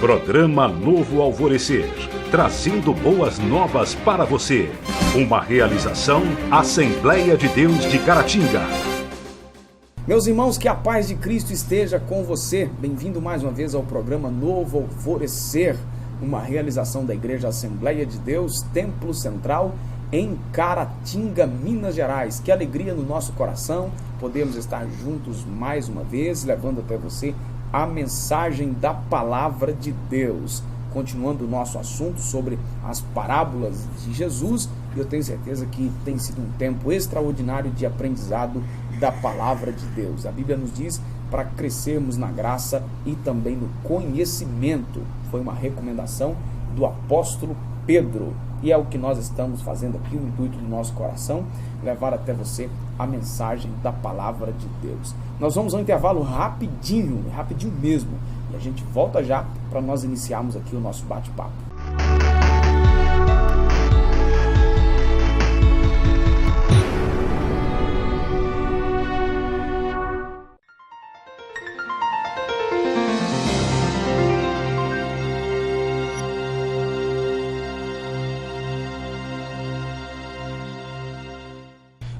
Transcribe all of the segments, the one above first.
Programa Novo Alvorecer, trazendo boas novas para você. Uma realização Assembleia de Deus de Caratinga. Meus irmãos, que a paz de Cristo esteja com você. Bem-vindo mais uma vez ao programa Novo Alvorecer, uma realização da Igreja Assembleia de Deus, Templo Central, em Caratinga, Minas Gerais. Que alegria no nosso coração podermos estar juntos mais uma vez, levando até você a mensagem da Palavra de Deus. Continuando o nosso assunto sobre as parábolas de Jesus, eu tenho certeza que tem sido um tempo extraordinário de aprendizado da Palavra de Deus. A Bíblia nos diz para crescermos na graça e também no conhecimento. Foi uma recomendação do apóstolo Pedro. E é o que nós estamos fazendo aqui, o intuito do nosso coração, levar até você a mensagem da Palavra de Deus. Nós vamos a um intervalo rapidinho mesmo, e a gente volta já para nós iniciarmos aqui o nosso bate-papo.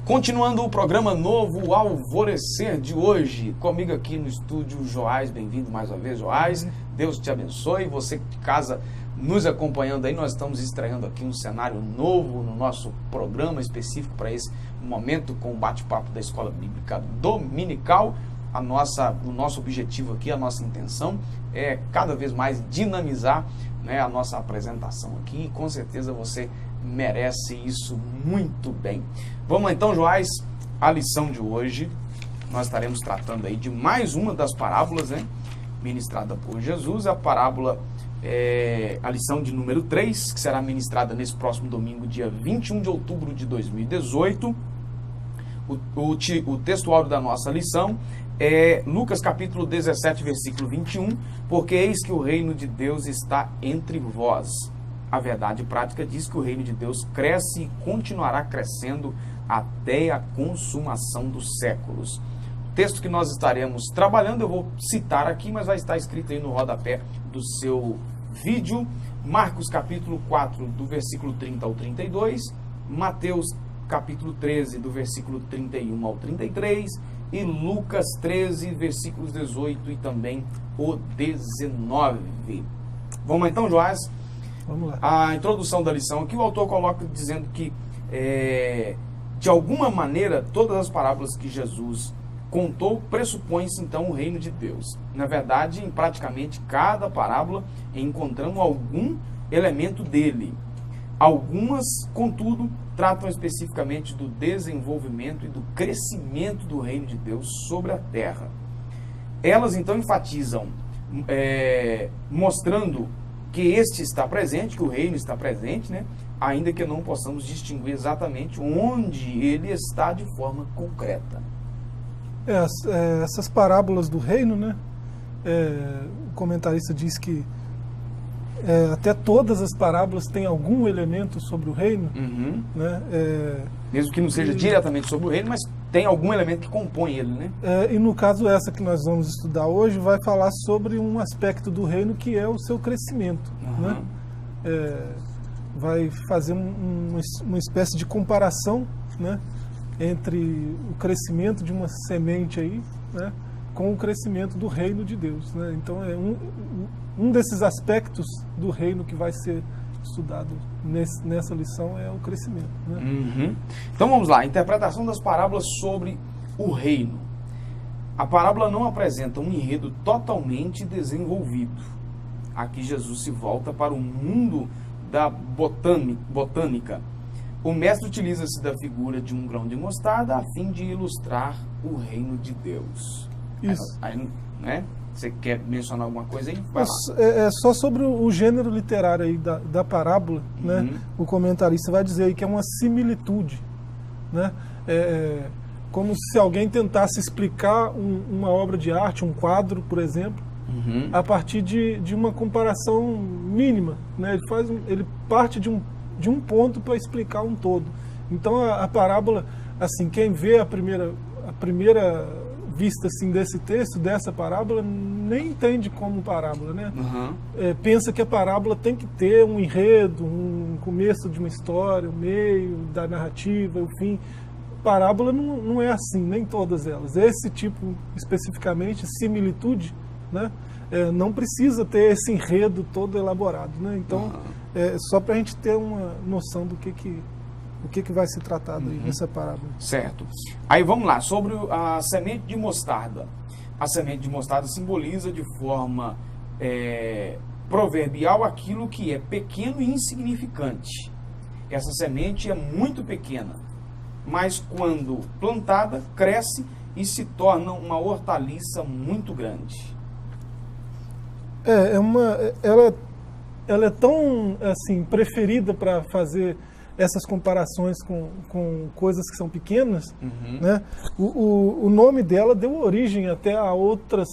Continuando o programa Novo Alvorecer de hoje, comigo aqui no estúdio Joás, bem-vindo mais uma vez, Joás, Deus te abençoe, você de casa nos acompanhando aí, nós estamos estreando aqui um cenário novo no nosso programa específico para esse momento com o bate-papo da Escola Bíblica Dominical. O nosso objetivo aqui, a nossa intenção é cada vez mais dinamizar, né, a nossa apresentação aqui, e com certeza você merece isso muito bem. Vamos então, Joás, a lição de hoje, nós estaremos tratando aí de mais uma das parábolas, né, ministrada por Jesus, a parábola, a lição de número 3, que será ministrada nesse próximo domingo, dia 21 de outubro de 2018. O textuário da nossa lição é Lucas capítulo 17, versículo 21, porque eis que o reino de Deus está entre vós. A verdade prática diz que o reino de Deus cresce e continuará crescendo até a consumação dos séculos. O texto que nós estaremos trabalhando, eu vou citar aqui, mas vai estar escrito aí no rodapé do seu vídeo. Marcos capítulo 4, do versículo 30 ao 32, Mateus capítulo 13, do versículo 31 ao 33, e Lucas 13, versículos 18 e também o 19. Vamos então, Joás? Vamos lá. A introdução da lição aqui, o autor coloca dizendo que, de alguma maneira, todas as parábolas que Jesus contou pressupõem-se, então, o reino de Deus. Na verdade, em praticamente cada parábola, encontramos algum elemento dele. Algumas, contudo, tratam especificamente do desenvolvimento e do crescimento do reino de Deus sobre a terra. Elas, então, enfatizam, mostrando que este está presente, que o reino está presente, né? Ainda que não possamos distinguir exatamente onde ele está de forma concreta. Essas parábolas do reino, né? O comentarista diz que até todas as parábolas têm algum elemento sobre o reino, né? Mesmo que não seja diretamente sobre o reino, mas tem algum elemento que compõe ele, né? E no caso essa que nós vamos estudar hoje vai falar sobre um aspecto do reino que é o seu crescimento, né? Vai fazer uma espécie de comparação, né, entre o crescimento de uma semente aí, né, com o crescimento do reino de Deus, né? Então é um desses aspectos do reino que vai ser estudado nessa lição é o crescimento, né? Então vamos lá, a interpretação das parábolas sobre o reino. A parábola não apresenta um enredo totalmente desenvolvido. Aqui Jesus se volta para o mundo da botânica. O mestre utiliza-se da figura de um grão de mostarda a fim de ilustrar o reino de Deus. Isso. Né? Você quer mencionar alguma coisa aí? Só sobre o gênero literário aí da parábola, né? O comentarista vai dizer aí que é uma similitude, né? Como se alguém tentasse explicar uma obra de arte, um quadro, por exemplo, a partir de uma comparação mínima, né? Ele parte de um ponto para explicar um todo. Então a parábola, assim, quem vê a primeira vista assim desse texto, dessa parábola, nem entende como parábola, né? Uhum. Pensa que a parábola tem que ter um enredo, um começo de uma história, um meio da narrativa, o fim. Parábola não é assim, nem todas elas. Esse tipo, especificamente, similitude, né? Não precisa ter esse enredo todo elaborado, né? Então, só para a gente ter uma noção do que vai ser tratado aí nessa parábola. Certo. Aí vamos lá, sobre a semente de mostarda. A semente de mostarda simboliza de forma proverbial aquilo que é pequeno e insignificante. Essa semente é muito pequena, mas quando plantada, cresce e se torna uma hortaliça muito grande. Ela é tão assim preferida para fazer essas comparações com coisas que são pequenas, né? O nome dela deu origem até a outras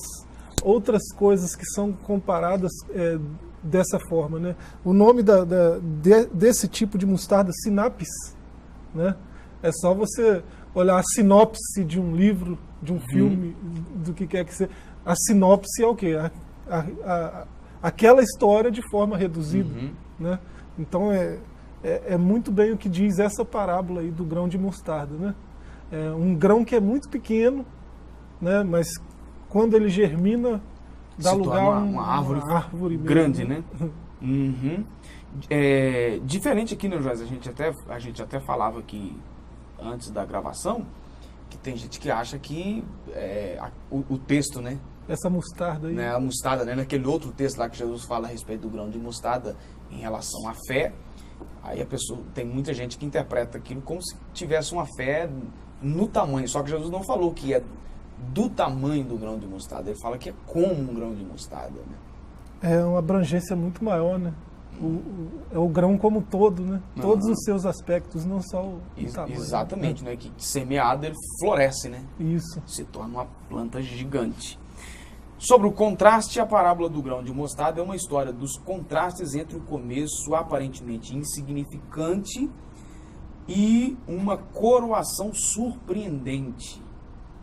coisas que são comparadas dessa forma, né? O nome desse tipo de mostarda, sinapis, né? É só você olhar a sinopse de um livro, de um filme, do que quer que seja. A sinopse é o quê? Aquela história de forma reduzida, né? Então é muito bem o que diz essa parábola aí do grão de mostarda, né? É um grão que é muito pequeno, né? Mas quando ele germina, dá lugar a uma árvore grande, mesmo, né? Diferente aqui, né, Joás? A gente até falava aqui antes da gravação que tem gente que acha que o texto, né? Essa mostarda aí. Né, a mostarda, né? Naquele outro texto lá que Jesus fala a respeito do grão de mostarda em relação à fé. Aí tem muita gente que interpreta aquilo como se tivesse uma fé no tamanho. Só que Jesus não falou que é do tamanho do grão de mostarda. Ele fala que é como um grão de mostarda, né? É uma abrangência muito maior, né? É o grão como todo, né? Todos os seus aspectos, não só o tamanho. Exatamente, né? Que semeado ele floresce, né? Isso. Se torna uma planta gigante. Sobre o contraste, a parábola do grão de mostarda é uma história dos contrastes entre o começo aparentemente insignificante e uma coroação surpreendente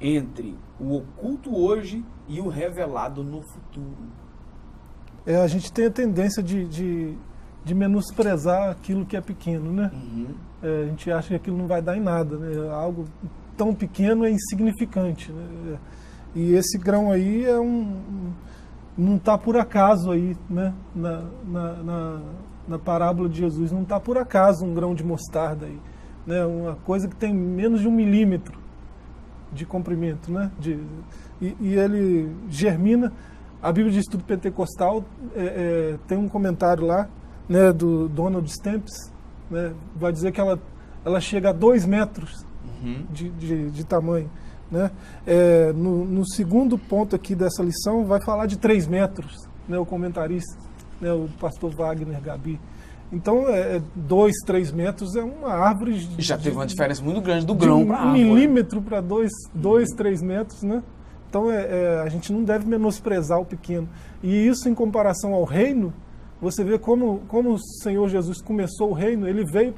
entre o oculto hoje e o revelado no futuro. A gente tem a tendência de menosprezar aquilo que é pequeno, né? A gente acha que aquilo não vai dar em nada, né? Algo tão pequeno é insignificante, né? E esse grão aí não está por acaso aí, né? Na parábola de Jesus, não está por acaso um grão de mostarda aí, né? Uma coisa que tem menos de 1 milímetro de comprimento, né? E ele germina. A Bíblia de Estudo Pentecostal tem um comentário lá, né, do Donald Stamps, né? Vai dizer que ela chega a 2 metros de tamanho. Né? No segundo ponto aqui dessa lição vai falar de 3 metros, né, o comentarista, né, o pastor Wagner Gabi. Então 2, 3 metros é uma árvore já teve uma diferença muito grande do grão para a árvore. 1 milímetro para 2, 3 metros, né? Então a gente não deve menosprezar o pequeno. E isso em comparação ao reino, você vê como o Senhor Jesus começou o reino. Ele veio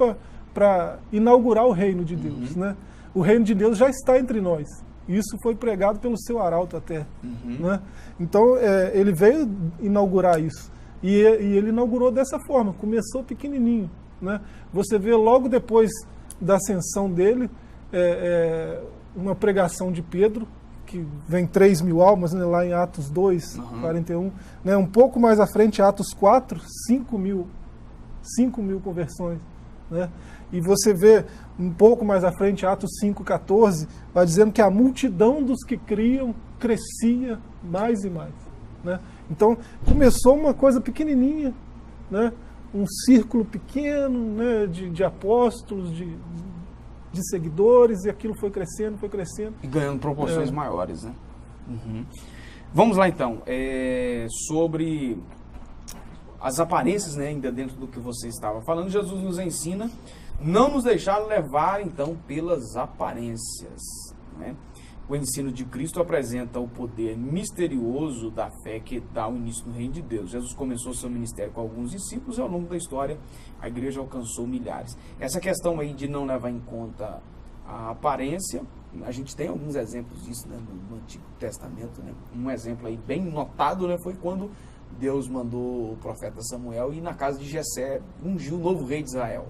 para inaugurar o reino de Deus, né? O reino de Deus já está entre nós. Isso foi pregado pelo seu arauto até. Né? Então, ele veio inaugurar isso. E ele inaugurou dessa forma, começou pequenininho. Né? Você vê logo depois da ascensão dele, uma pregação de Pedro, que vem 3.000 almas, né, lá em Atos 2, 41. Né? Um pouco mais à frente, Atos 4, 5.000 conversões. Né? E você vê um pouco mais à frente, Atos 5,14, vai dizendo que a multidão dos que criam crescia mais e mais. Né? Então, começou uma coisa pequenininha, né? Um círculo pequeno, né, de apóstolos, de seguidores, e aquilo foi crescendo. E ganhando proporções maiores. Né? Vamos lá, então. Sobre as aparências, né, ainda dentro do que você estava falando, Jesus nos ensina não nos deixar levar, então, pelas aparências. Né? O ensino de Cristo apresenta o poder misterioso da fé que dá o início no reino de Deus. Jesus começou seu ministério com alguns discípulos e ao longo da história a igreja alcançou milhares. Essa questão aí de não levar em conta a aparência, a gente tem alguns exemplos disso, né, no Antigo Testamento, né? Um exemplo aí bem notado, né, foi quando Deus mandou o profeta Samuel ir na casa de Jessé, ungir o novo rei de Israel.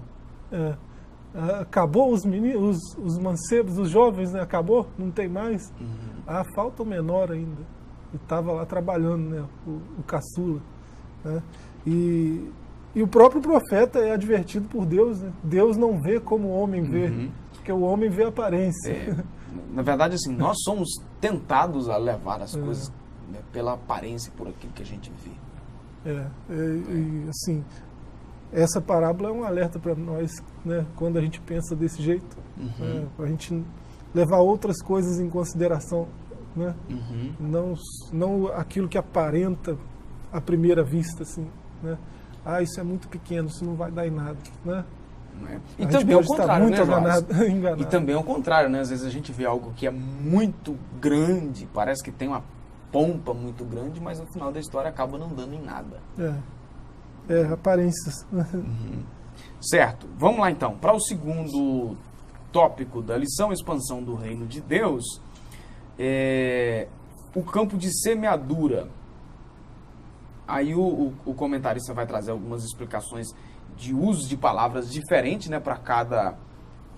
Acabou os meninos, os mancebos, os jovens, né? Acabou? Não tem mais? Falta o menor ainda. E estava lá trabalhando, né? O caçula. Né? E o próprio profeta é advertido por Deus, né? Deus não vê como o homem vê, porque o homem vê a aparência. Na verdade, assim, nós somos tentados a levar as coisas, né, pela aparência, por aquilo que a gente vê. E assim, essa parábola é um alerta para nós, né, quando a gente pensa desse jeito, para a gente levar outras coisas em consideração, né? Não aquilo que aparenta à primeira vista, assim, né? Isso é muito pequeno, isso não vai dar em nada, né? E também ao contrário, né, enganado. E também ao contrário, né? Às vezes a gente vê algo que é muito grande, parece que tem uma pompa muito grande, mas no final da história acaba não dando em nada. Aparências. Certo, vamos lá então. Para o segundo tópico da lição, expansão do reino de Deus, o campo de semeadura. Aí o comentarista vai trazer algumas explicações de uso de palavras diferentes, né, para cada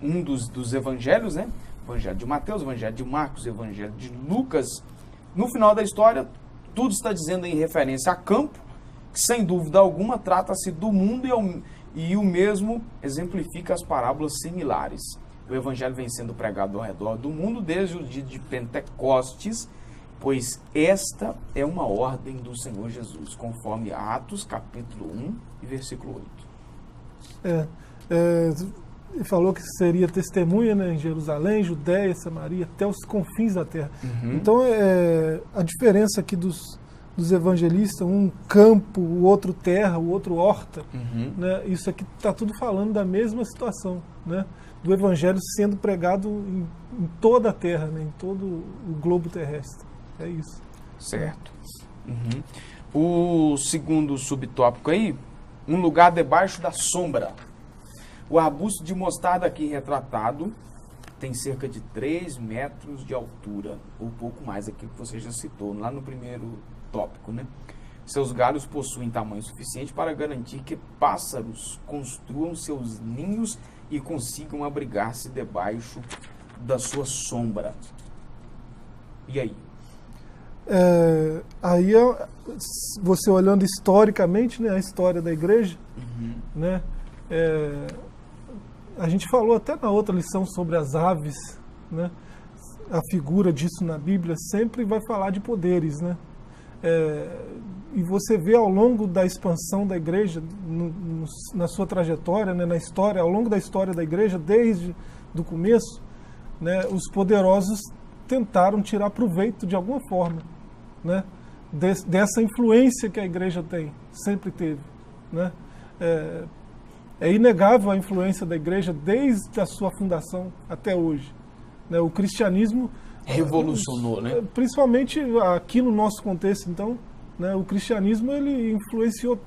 um dos evangelhos, né? Evangelho de Mateus, Evangelho de Marcos, Evangelho de Lucas. No final da história, tudo está dizendo em referência a campo, que sem dúvida alguma trata-se do mundo e o mesmo exemplifica as parábolas similares. O Evangelho vem sendo pregado ao redor do mundo desde o dia de Pentecostes, pois esta é uma ordem do Senhor Jesus, conforme Atos, capítulo 1 e versículo 8. Ele falou que seria testemunha, né, em Jerusalém, Judéia, Samaria, até os confins da terra. Então, a diferença aqui dos evangelistas, um campo, o outro terra, o outro horta, né, isso aqui está tudo falando da mesma situação, né, do evangelho sendo pregado em toda a terra, né, em todo o globo terrestre. É isso. Certo. O segundo subtópico aí, um lugar debaixo da sombra. O arbusto de mostarda aqui retratado tem cerca de 3 metros de altura, ou pouco mais, aquilo que você já citou lá no primeiro tópico, né? Seus galhos possuem tamanho suficiente para garantir que pássaros construam seus ninhos e consigam abrigar-se debaixo da sua sombra. E aí? Aí você olhando historicamente, né, a história da igreja, né, a gente falou até na outra lição sobre as aves, né, a figura disso na Bíblia sempre vai falar de poderes, né, e você vê ao longo da expansão da igreja, na sua trajetória, né, na história, ao longo da história da igreja, desde do começo, né, os poderosos tentaram tirar proveito de alguma forma, né, dessa influência que a igreja sempre teve, né? É inegável a influência da igreja desde a sua fundação até hoje, né? O cristianismo revolucionou, né? Principalmente aqui no nosso contexto, então, né, o cristianismo ele influenciou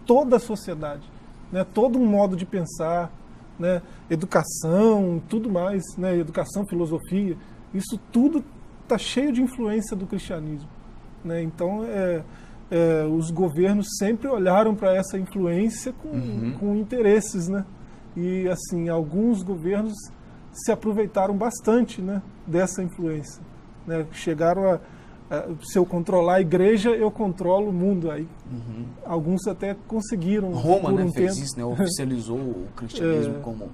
toda a sociedade, né? Todo um modo de pensar, né? Educação, tudo mais, né? Educação, filosofia, isso tudo está cheio de influência do cristianismo, né? Então, os governos sempre olharam para essa influência com interesses, né? E, assim, alguns governos se aproveitaram bastante, né, dessa influência, né? Chegaram se eu controlar a igreja, eu controlo o mundo. Aí, alguns até conseguiram. Roma, né, fez isso, né? Oficializou o cristianismo como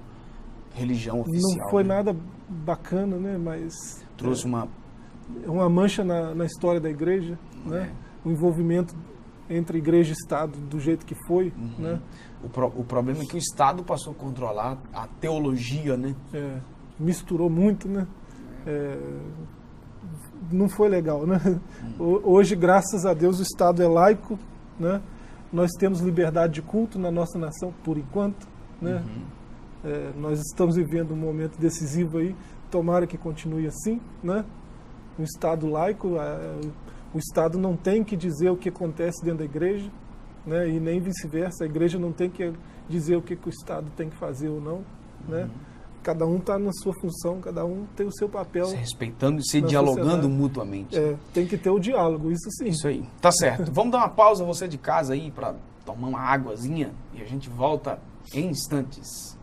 religião oficial. Não foi, né, nada bacana, né? Mas trouxe uma mancha na história da igreja, né? O envolvimento entre igreja e Estado do jeito que foi, né? O problema é que o Estado passou a controlar a teologia, né? Misturou muito, né? Não foi legal, né? Hoje, graças a Deus, o Estado é laico, né? Nós temos liberdade de culto na nossa nação, por enquanto, né? Nós estamos vivendo um momento decisivo aí, tomara que continue assim, né? Um Estado laico, o Estado não tem que dizer o que acontece dentro da igreja, né? E nem vice-versa, a igreja não tem que dizer o que o Estado tem que fazer ou não, né? Cada um está na sua função, cada um tem o seu papel. Se respeitando e se na dialogando sociedade. mutuamente. Tem que ter o diálogo, isso sim. Isso aí. Tá certo. Vamos dar uma pausa, você de casa aí, para tomar uma águazinha e a gente volta em instantes.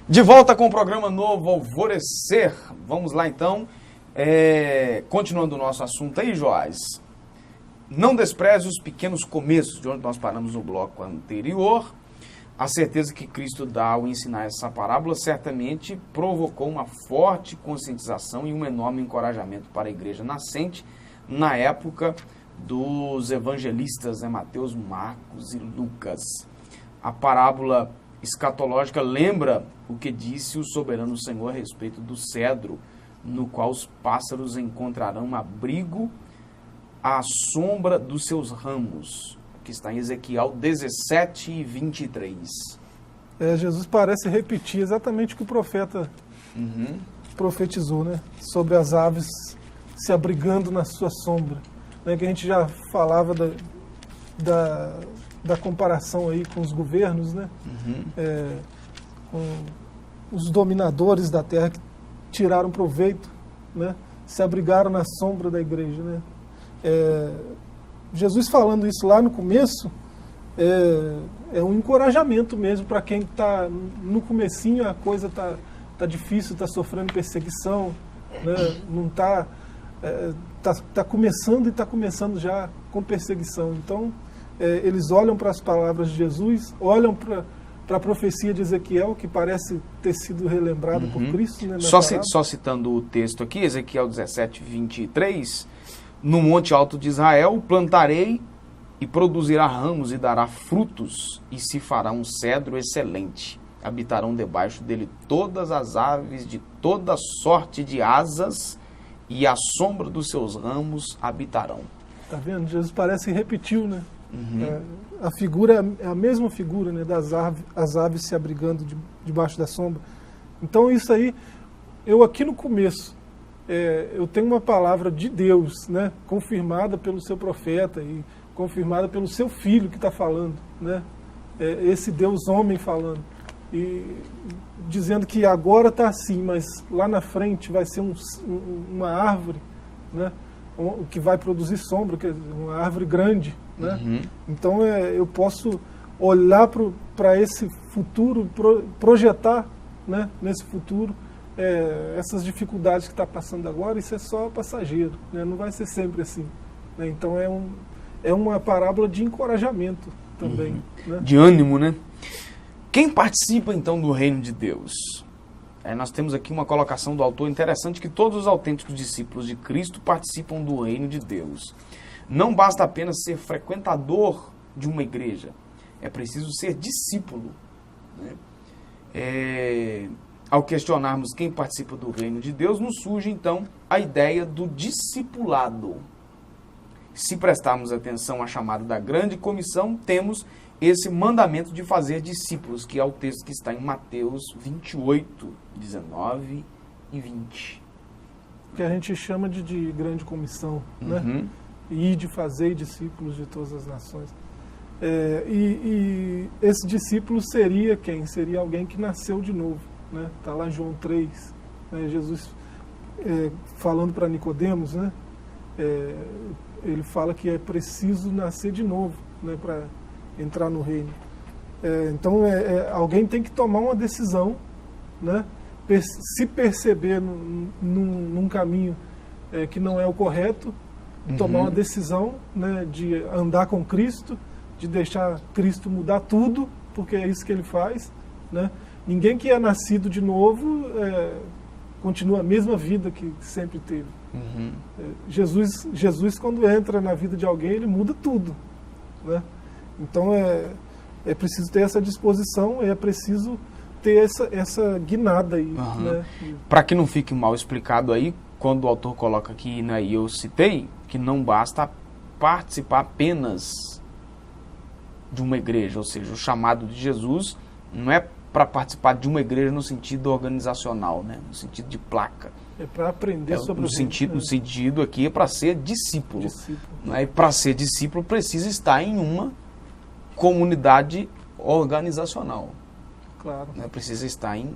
De volta com o programa Novo Alvorecer. Vamos lá então. Continuando o nosso assunto aí, Joás. Não despreze os pequenos começos, de onde nós paramos no bloco anterior. A certeza que Cristo dá ao ensinar essa parábola certamente provocou uma forte conscientização e um enorme encorajamento para a igreja nascente na época dos evangelistas, Mateus, Marcos e Lucas. A parábola escatológica lembra o que disse o soberano Senhor a respeito do cedro, no qual os pássaros encontrarão abrigo à sombra dos seus ramos, que está em Ezequiel 17 e 23. Jesus parece repetir exatamente o que o profeta profetizou, né? Sobre as aves se abrigando na sua sombra. Né? Que a gente já falava da comparação aí com os governos, né? Com os dominadores da terra que tiraram proveito, né? Se abrigaram na sombra da igreja, né? Jesus falando isso lá no começo é um encorajamento mesmo para quem está no comecinho, a coisa tá difícil, está sofrendo perseguição, né? Não tá começando e está começando já com perseguição. Então eles olham para as palavras de Jesus, olham para a profecia de Ezequiel, que parece ter sido relembrada por Cristo. Né, só citando o texto aqui, Ezequiel 17, 23, no monte alto de Israel plantarei e produzirá ramos e dará frutos, e se fará um cedro excelente. Habitarão debaixo dele todas as aves de toda sorte de asas, e à sombra dos seus ramos habitarão. Tá vendo? Jesus parece que repetiu, né? A figura é a mesma figura, né, as aves se abrigando debaixo da sombra. Então isso aí, eu aqui no começo, eu tenho uma palavra de Deus, né, confirmada pelo seu profeta e confirmada pelo seu filho que está falando, né, esse Deus homem falando, e dizendo que agora está assim, mas lá na frente vai ser uma árvore, né, que vai produzir sombra, que é uma árvore grande, né? Então eu posso olhar para esse futuro, projetar, né, nesse futuro essas dificuldades que está passando agora. Isso é só passageiro, né? Não vai ser sempre assim, né? Então é uma parábola de encorajamento também, né? De ânimo, né? Quem participa então do reino de Deus? Nós temos aqui uma colocação do autor interessante, que todos os autênticos discípulos de Cristo participam do reino de Deus. Não basta apenas ser frequentador de uma igreja, é preciso ser discípulo, né? Ao questionarmos quem participa do reino de Deus, nos surge então a ideia do discipulado. Se prestarmos atenção à chamada da grande comissão, temos esse mandamento de fazer discípulos, que é o texto que está em Mateus 28, 19 e 20. Que a gente chama de grande comissão, né? E de fazer discípulos de todas as nações. E esse discípulo seria quem? Seria alguém que nasceu de novo, né? Está lá em João 3, né? Jesus falando para Nicodemos, né? Ele fala que é preciso nascer de novo, né? Para entrar no reino. Então alguém tem que tomar uma decisão, né? Se perceber num caminho que não é o correto, tomar uma decisão, né, de andar com Cristo, de deixar Cristo mudar tudo, porque é isso que ele faz, né? Ninguém que é nascido de novo continua a mesma vida que sempre teve. Jesus, quando entra na vida de alguém, ele muda tudo, né? Então é preciso ter essa disposição, é preciso ter essa guinada aí, né? Para que não fique mal explicado aí, quando o autor coloca aqui, né, e eu citei, que não basta participar apenas de uma igreja, ou seja, o chamado de Jesus não é para participar de uma igreja no sentido organizacional, né? No sentido de placa. É para aprender sobre no sentido aqui é para ser discípulo. Né? E para ser discípulo precisa estar em uma comunidade organizacional. Claro. Né? Precisa estar em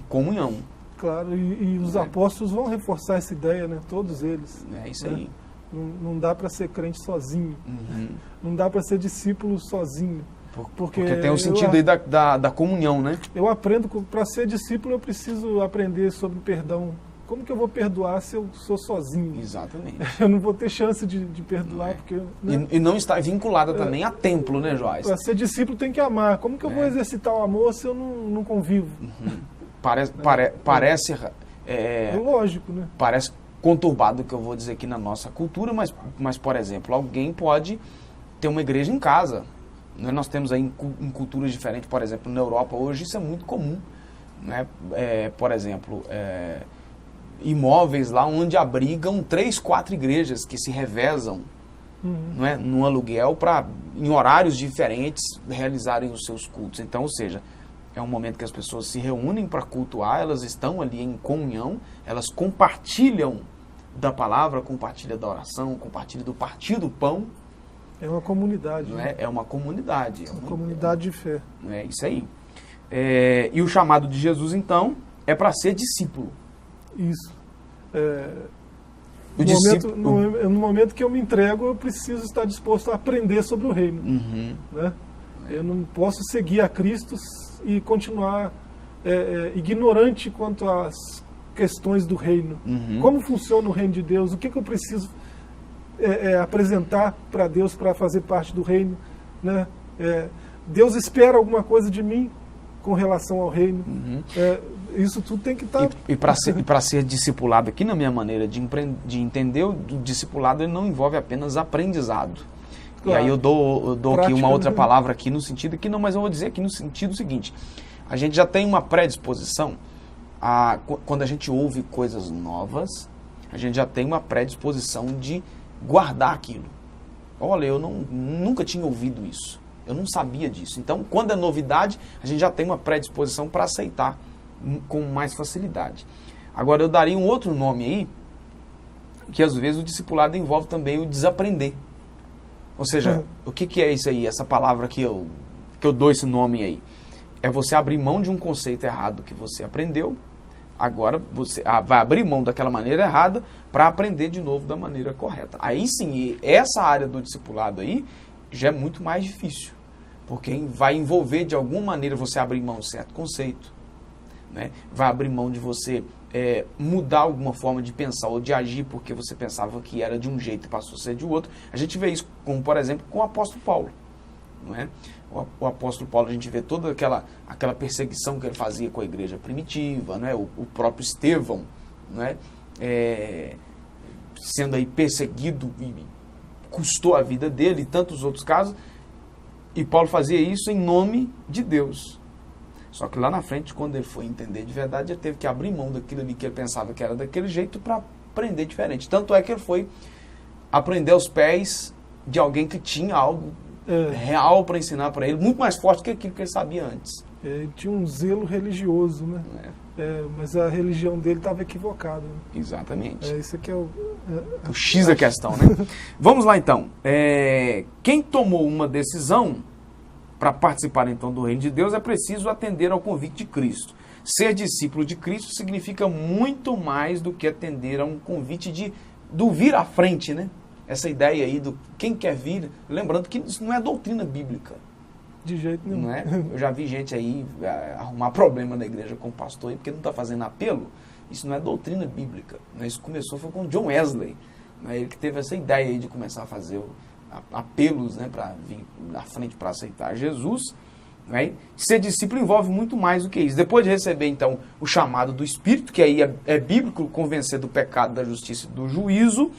comunhão. Claro, e os apóstolos vão reforçar essa ideia, né? Todos eles. É isso aí. Não dá para ser crente sozinho. Uhum. Não dá para ser discípulo sozinho. Porque tem o sentido aí da comunhão, né? Eu aprendo, para ser discípulo eu preciso aprender sobre perdão. Como que eu vou perdoar se eu sou sozinho? Exatamente. Eu não vou ter chance de perdoar. Porque, né? E não está vinculada também a templo, né, Joás? Para ser discípulo tem que amar. Como que eu vou exercitar o amor se eu não convivo? Uhum. Parece... lógico, né? Parece conturbado o que eu vou dizer aqui na nossa cultura, mas, por exemplo, alguém pode ter uma igreja em casa. Nós temos aí em culturas diferentes, por exemplo, na Europa hoje isso é muito comum. Né? Por exemplo, imóveis lá onde abrigam 3, 4 igrejas que se revezam né, num aluguel para, em horários diferentes, realizarem os seus cultos. Então, ou seja, é um momento que as pessoas se reúnem para cultuar, elas estão ali em comunhão, elas compartilham da palavra, compartilham da oração, compartilham do partir do pão. É uma comunidade. Não é? É uma comunidade. Uma comunidade de fé. É isso aí. E o chamado de Jesus, então, é para ser discípulo. Isso. No momento que eu me entrego, eu preciso estar disposto a aprender sobre o reino. Uhum. Né? Eu não posso seguir a Cristo e continuar ignorante quanto às questões do reino. Uhum. Como funciona o reino de Deus? O que eu preciso apresentar para Deus para fazer parte do reino? Né? Deus espera alguma coisa de mim com relação ao reino. Uhum. Isso tudo tem que estar... E para ser discipulado aqui, na minha maneira de entender, o discipulado ele não envolve apenas aprendizado. Claro. E aí eu dou aqui uma outra palavra aqui no sentido que não, mas eu vou dizer aqui no sentido seguinte: a gente já tem uma predisposição quando a gente ouve coisas novas, a gente já tem uma predisposição de guardar aquilo. Olha, eu nunca tinha ouvido isso, eu não sabia disso. Então, quando é novidade, a gente já tem uma predisposição para aceitar com mais facilidade. Agora, eu daria um outro nome aí, que às vezes o discipulado envolve também o desaprender. Ou seja, o que é isso aí, essa palavra que eu dou esse nome aí? É você abrir mão de um conceito errado que você aprendeu, agora você vai abrir mão daquela maneira errada para aprender de novo da maneira correta. Aí sim, essa área do discipulado aí já é muito mais difícil, porque vai envolver de alguma maneira você abrir mão de certo conceito, né? Vai abrir mão de você mudar alguma forma de pensar ou de agir porque você pensava que era de um jeito e passou a ser de outro. A gente vê isso, como por exemplo, com o apóstolo Paulo. Não é? O apóstolo Paulo, a gente vê toda aquela perseguição que ele fazia com a igreja primitiva, não é? O próprio Estevão, não é? Sendo aí perseguido e custou a vida dele e tantos outros casos. E Paulo fazia isso em nome de Deus. Só que lá na frente, quando ele foi entender de verdade, ele teve que abrir mão daquilo ali que ele pensava que era daquele jeito para aprender diferente. Tanto é que ele foi aprender aos pés de alguém que tinha algo real para ensinar para ele, muito mais forte que aquilo que ele sabia antes. Ele tinha um zelo religioso, né? Mas a religião dele estava equivocada. Né? Exatamente. Isso aqui é o X da questão, né? Vamos lá então. Quem tomou uma decisão para participar então do reino de Deus é preciso atender ao convite de Cristo. Ser discípulo de Cristo significa muito mais do que atender a um convite do vir à frente, né? Essa ideia aí do quem quer vir, lembrando que isso não é doutrina bíblica. De jeito nenhum. Não é? Eu já vi gente aí arrumar problema na igreja com o pastor aí porque não está fazendo apelo. Isso não é doutrina bíblica. Isso começou foi com John Wesley. Ele que teve essa ideia aí de começar a fazer apelos, né, para vir na frente para aceitar Jesus. Né? Ser discípulo envolve muito mais do que isso. Depois de receber então o chamado do Espírito, que aí é bíblico, convencer do pecado, da justiça e do juízo,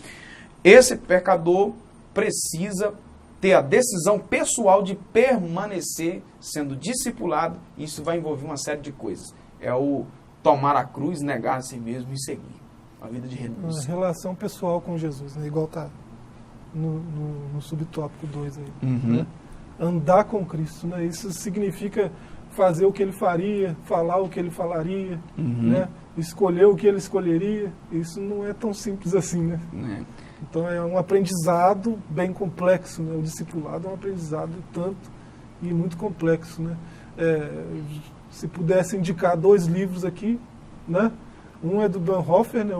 esse pecador precisa ter a decisão pessoal de permanecer sendo discipulado. Isso vai envolver uma série de coisas. É o tomar a cruz, negar a si mesmo e seguir. Uma vida de renúncia. Uma relação pessoal com Jesus, né? Igual está no subtópico 2 aí. Uhum. Né? andar com Cristo, né? Isso significa fazer o que ele faria, falar o que ele falaria, né? Escolher o que ele escolheria. Isso não é tão simples assim, né? Então é um aprendizado bem complexo, né? O discipulado é um aprendizado tanto e muito complexo, né? Se pudesse indicar 2 livros aqui, né? Um é do Bonhoeffer, né?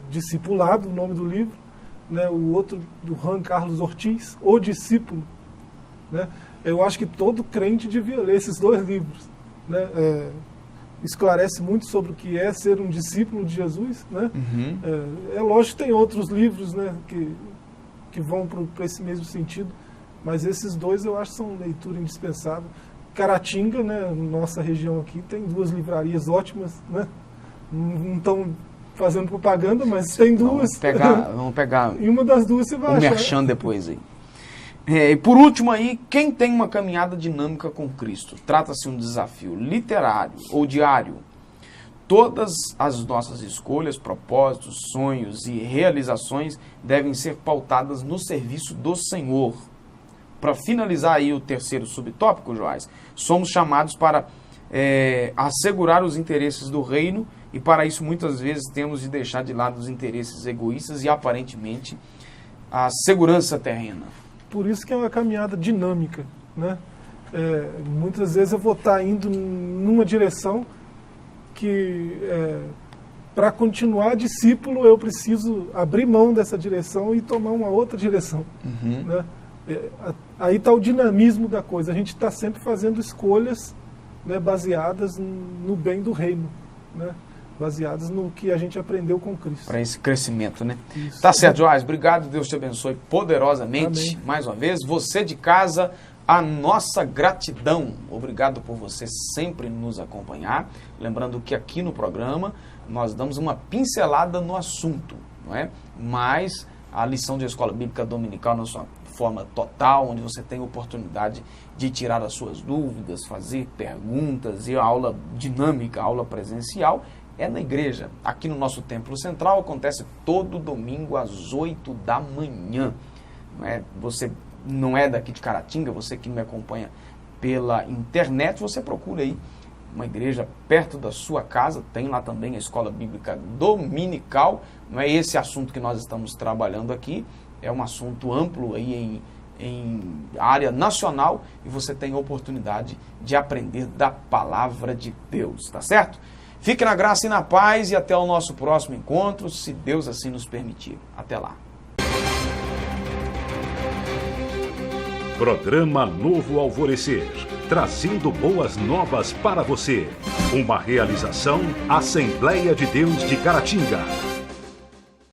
Discipulado, o nome do livro, né? O outro do Juan Carlos Ortiz, O Discípulo, né? Eu acho que todo crente devia ler esses 2 livros, né? Esclarece muito sobre o que é ser um discípulo de Jesus, né? Lógico que tem outros livros, né, que vão para esse mesmo sentido, mas esses 2 eu acho que são leitura indispensável. Caratinga, né, nossa região aqui, tem 2 livrarias ótimas, né? Não estão fazendo propaganda, mas tem 2. Vamos pegar. E uma das 2 você vai achar. Merchan depois aí. E por último aí, quem tem uma caminhada dinâmica com Cristo? Trata-se de um desafio literário ou diário. Todas as nossas escolhas, propósitos, sonhos e realizações devem ser pautadas no serviço do Senhor. Para finalizar aí o 3º subtópico, Joás, somos chamados para assegurar os interesses do reino, e para isso muitas vezes temos de deixar de lado os interesses egoístas e aparentemente a segurança terrena. Por isso que é uma caminhada dinâmica, né? Muitas vezes eu vou estar indo numa direção que, para continuar discípulo, eu preciso abrir mão dessa direção e tomar uma outra direção, né? Aí está o dinamismo da coisa. A gente está sempre fazendo escolhas, né, baseadas no bem do reino, né? Baseadas no que a gente aprendeu com Cristo. Para esse crescimento, né? Isso. Tá certo, Joás. Obrigado. Deus te abençoe poderosamente. Amém. Mais uma vez. Você de casa, a nossa gratidão. Obrigado por você sempre nos acompanhar. Lembrando que aqui no programa nós damos uma pincelada no assunto, não é? Mas a lição de Escola Bíblica Dominical na sua forma total, onde você tem oportunidade de tirar as suas dúvidas, fazer perguntas, e a aula dinâmica, a aula presencial, é na igreja. Aqui no nosso Templo Central acontece todo domingo às 8 da manhã. Você não é daqui de Caratinga, você que me acompanha pela internet, você procura aí uma igreja perto da sua casa, tem lá também a Escola Bíblica Dominical. Não é esse assunto que nós estamos trabalhando aqui, é um assunto amplo aí em área nacional, e você tem a oportunidade de aprender da palavra de Deus, tá certo? Fique na graça e na paz, e até o nosso próximo encontro, se Deus assim nos permitir. Até lá. Programa Novo Alvorecer, trazendo boas novas para você. Uma realização Assembleia de Deus de Caratinga.